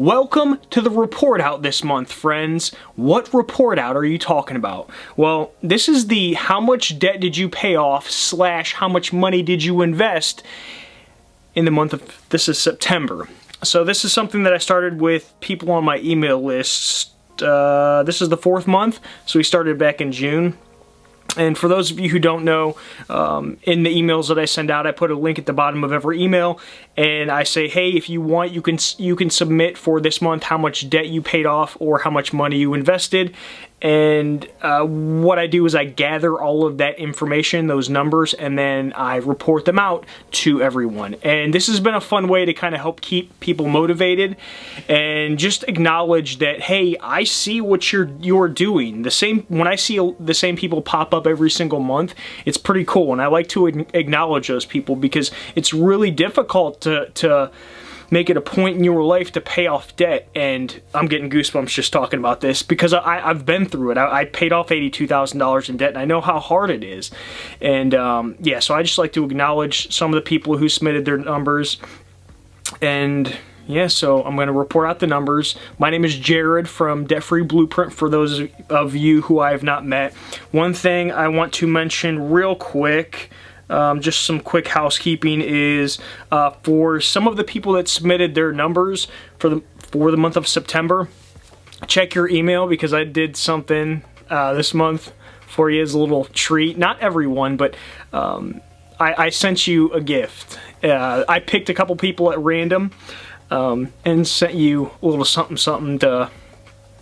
Welcome to the report out this month, friends. What report out are you talking about? Well, this is the how much debt did you pay off / how much money did you invest in the month of, this is September. So this is something that I started with people on my email list. This is the 4th month, so we started back in June. And for those of you who don't know, in the emails that I send out, I put a link at the bottom of every email, and I say, hey, if you want, you can submit for this month how much debt you paid off or how much money you invested. And what I do is I gather all of that information, those numbers, and then I report them out to everyone. And this has been a fun way to kind of help keep people motivated and just acknowledge that, hey, I see what you're doing. When I see the same people pop up every single month, it's pretty cool. And I like to acknowledge those people because it's really difficult to make it a point in your life to pay off debt. And I'm getting goosebumps just talking about this because I've been through it. I paid off $82,000 in debt, and I know how hard it is. And yeah, so I just like to acknowledge some of the people who submitted their numbers. And yeah, so I'm going to report out the numbers. My name is Jarrad from Debt Free Blueprint, for those of you who I have not met. One thing I want to mention real quick, just some quick housekeeping, is for some of the people that submitted their numbers for the month of September, check your email because I did something this month for you as a little treat. Not everyone, but I sent you a gift. I picked a couple people at random and sent you a little something to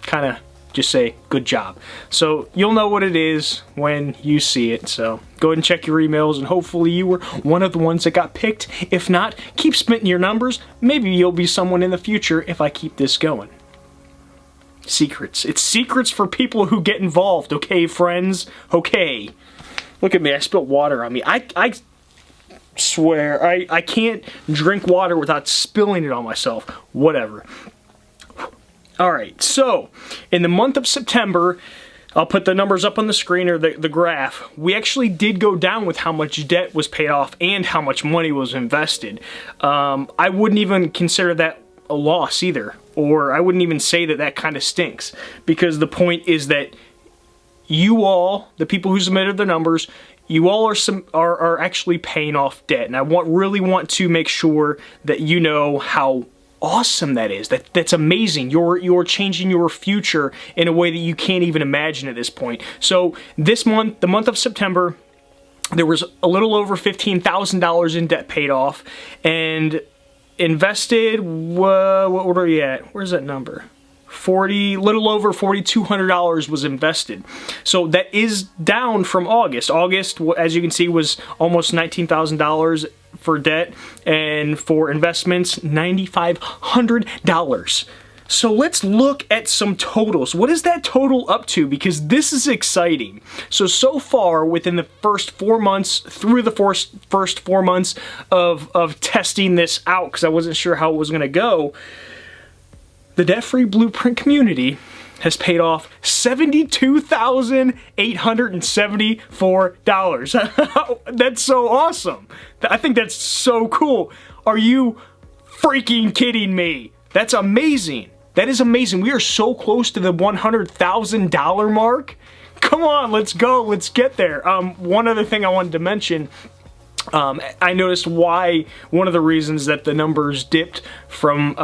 kind of just say good job. So you'll know what it is when you see it. So go ahead and check your emails, and hopefully you were one of the ones that got picked. If not, keep submitting your numbers. Maybe you'll be someone in the future if I keep this going. Secrets. It's secrets for people who get involved, okay, friends? Okay. Look at me, I spilled water on me. I swear, I can't drink water without spilling it on myself. Whatever. Alright, so in the month of September, I'll put the numbers up on the screen, or the graph. We actually did go down with how much debt was paid off and how much money was invested. I wouldn't even consider that a loss either, or I wouldn't even say that kind of stinks, because the point is that you all, the people who submitted their numbers, you all are actually paying off debt, and I really want to make sure that you know how awesome that is. That's amazing. You're changing your future in a way that you can't even imagine at this point. So this month, the month of September, there was a little over $15,000 in debt paid off, and invested, what are you at? Where's that number? Little over $4,200 was invested. So that is down from August. August, as you can see, was almost $19,000 for debt, and for investments, $9,500. So let's look at some totals. What is that total up to? Because this is exciting. So far, within the first 4 months, through the first 4 months of testing this out, because I wasn't sure how it was going to go, the Debt Free Blueprint community has paid off $72,874. That's so awesome. I think that's so cool. Are you freaking kidding me? That's amazing. That is amazing. We are so close to the $100,000 mark. Come on, let's go. Let's get there. One other thing I wanted to mention, I noticed why one of the reasons that the numbers dipped from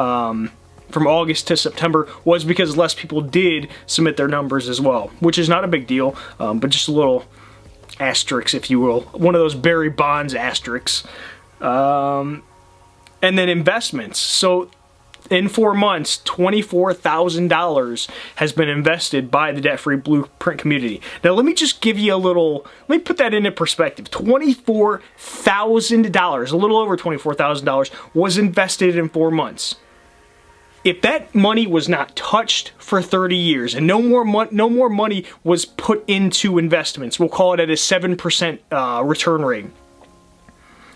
August to September was because less people did submit their numbers as well, which is not a big deal, but just a little asterisk, if you will. One of those Barry Bonds asterisks. And then investments. So in 4 months, $24,000 has been invested by the Debt Free Blueprint community. Now let me just give you let me put that into perspective. $24,000, a little over $24,000 was invested in 4 months. If that money was not touched for 30 years and no more money was put into investments, we'll call it at a 7% return rate,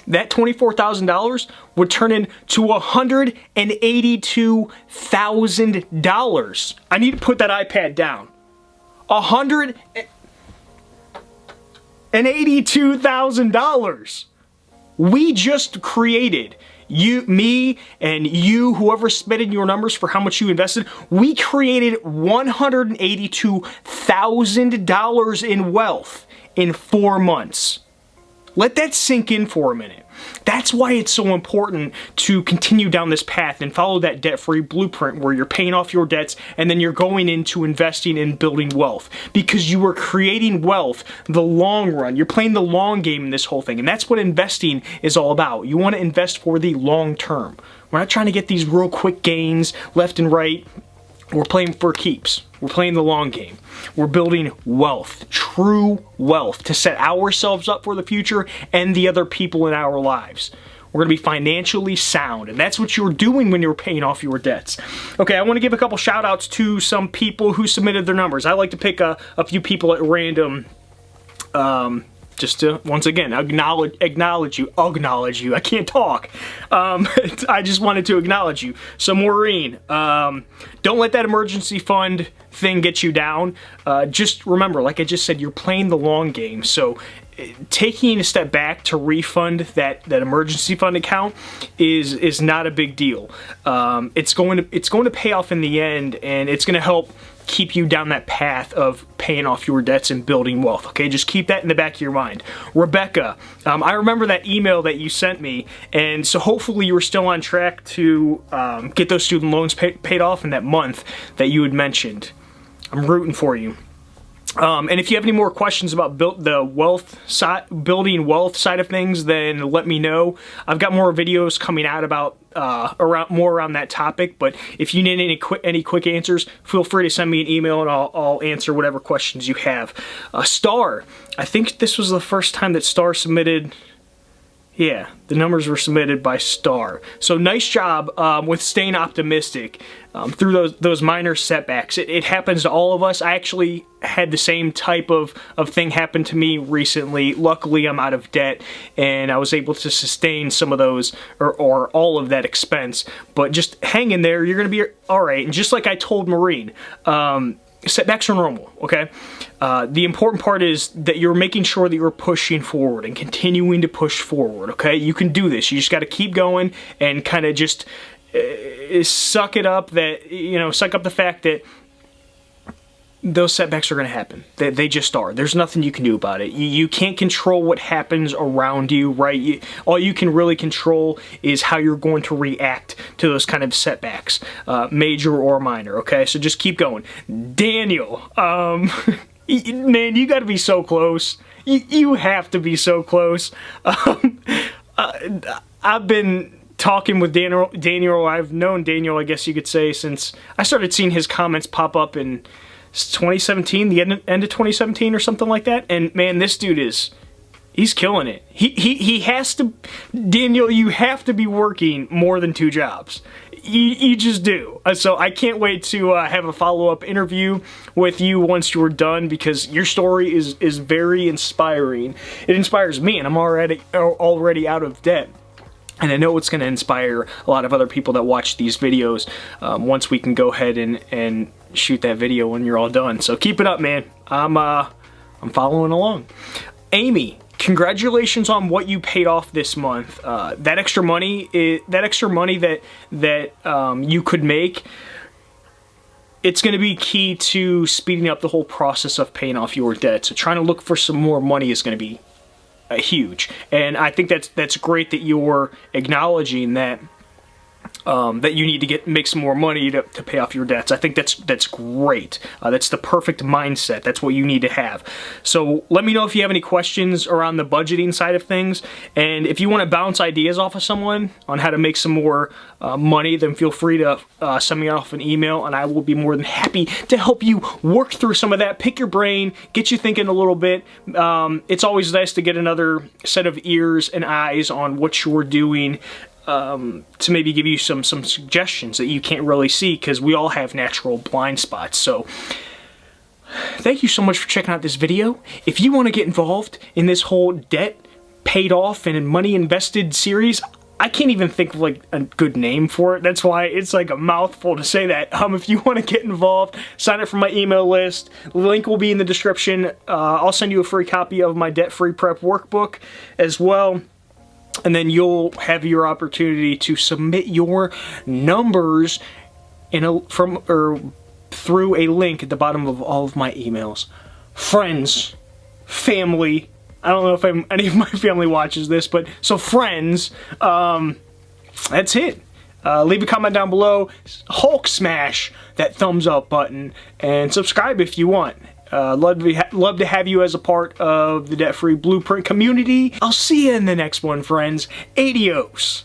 that $24,000 would turn into $182,000. I need to put that iPad down. $182,000. We just created me and you, whoever submitted your numbers for how much you invested, we created $182,000 in wealth in 4 months. Let that sink in for a minute. That's why it's so important to continue down this path and follow that debt-free blueprint where you're paying off your debts and then you're going into investing and building wealth, because you are creating wealth the long run. You're playing the long game in this whole thing, and that's what investing is all about. You want to invest for the long term. We're not trying to get these real quick gains left and right. We're playing for keeps. We're playing the long game. We're building wealth, true wealth, to set ourselves up for the future and the other people in our lives. We're going to be financially sound, and that's what you're doing when you're paying off your debts. Okay, I want to give a couple shout outs to some people who submitted their numbers. I like to pick a few people at random, just to, once again, acknowledge you. I can't talk. I just wanted to acknowledge you. So Maureen, don't let that emergency fund thing get you down. Just remember, like I just said, you're playing the long game. So taking a step back to refund that emergency fund account is not a big deal. It's going to pay off in the end, and it's going to help keep you down that path of paying off your debts and building wealth. Okay, just keep that in the back of your mind. Rebecca, I remember that email that you sent me, and so hopefully you were still on track to get those student loans paid off in that month that you had mentioned. I'm rooting for you. And if you have any more questions about building wealth side of things, then let me know. I've got more videos coming out about around that topic. But if you need any quick answers, feel free to send me an email and I'll answer whatever questions you have. Star, I think this was the first time that Star submitted. Yeah, the numbers were submitted by Star. So nice job with staying optimistic through those minor setbacks. It happens to all of us. I actually had the same type of thing happen to me recently. Luckily, I'm out of debt, and I was able to sustain some of those, or all of that expense. But just hang in there. You're going to be all right. And just like I told Maureen, setbacks are normal, okay? The important part is that you're making sure that you're pushing forward and continuing to push forward, okay? You can do this. You just got to keep going and kind of just suck it up that, suck up the fact that those setbacks are going to happen. They just are. There's nothing you can do about it. You can't control what happens around you, right? All you can really control is how you're going to react to those kind of setbacks, major or minor, okay? So just keep going. Daniel, man, you got to be so close. You have to be so close. I've been talking with Daniel. I've known Daniel, I guess you could say, since I started seeing his comments pop up in 2017, the end of 2017 or something like that. And man, this dude he's killing it. He has to, Daniel, you have to be working more than 2 jobs. You just do. So I can't wait to have a follow-up interview with you once you're done, because your story is very inspiring. It inspires me, and I'm already out of debt. And I know it's going to inspire a lot of other people that watch these videos once we can go ahead and shoot that video when you're all done. So keep it up, man. I'm following along. Amy, congratulations on what you paid off this month. That extra money that you could make, it's going to be key to speeding up the whole process of paying off your debt. So trying to look for some more money is going to be huge, and I think that's great that you're acknowledging that that you need to make some more money to pay off your debts. I think that's great. That's the perfect mindset. That's what you need to have. So let me know if you have any questions around the budgeting side of things, and if you want to bounce ideas off of someone on how to make some more money, then feel free to send me off an email, and I will be more than happy to help you work through some of that, pick your brain, get you thinking a little bit. It's always nice to get another set of ears and eyes on what you're doing, to maybe give you some suggestions that you can't really see, because we all have natural blind spots. So thank you so much for checking out this video. If you want to get involved in this whole debt paid off and money invested series, I can't even think of like a good name for it. That's why it's like a mouthful to say that. If you want to get involved, sign up for my email list. The link will be in the description. I'll send you a free copy of my debt-free prep workbook as well. and then you'll have your opportunity to submit your numbers through a link at the bottom of all of my emails. Friends, family, I don't know if any of my family watches this, but so friends, that's it. Leave a comment down below, Hulk smash that thumbs up button, and subscribe if you want. Love to have you as a part of the Debt Free Blueprint community. I'll see you in the next one, friends. Adios.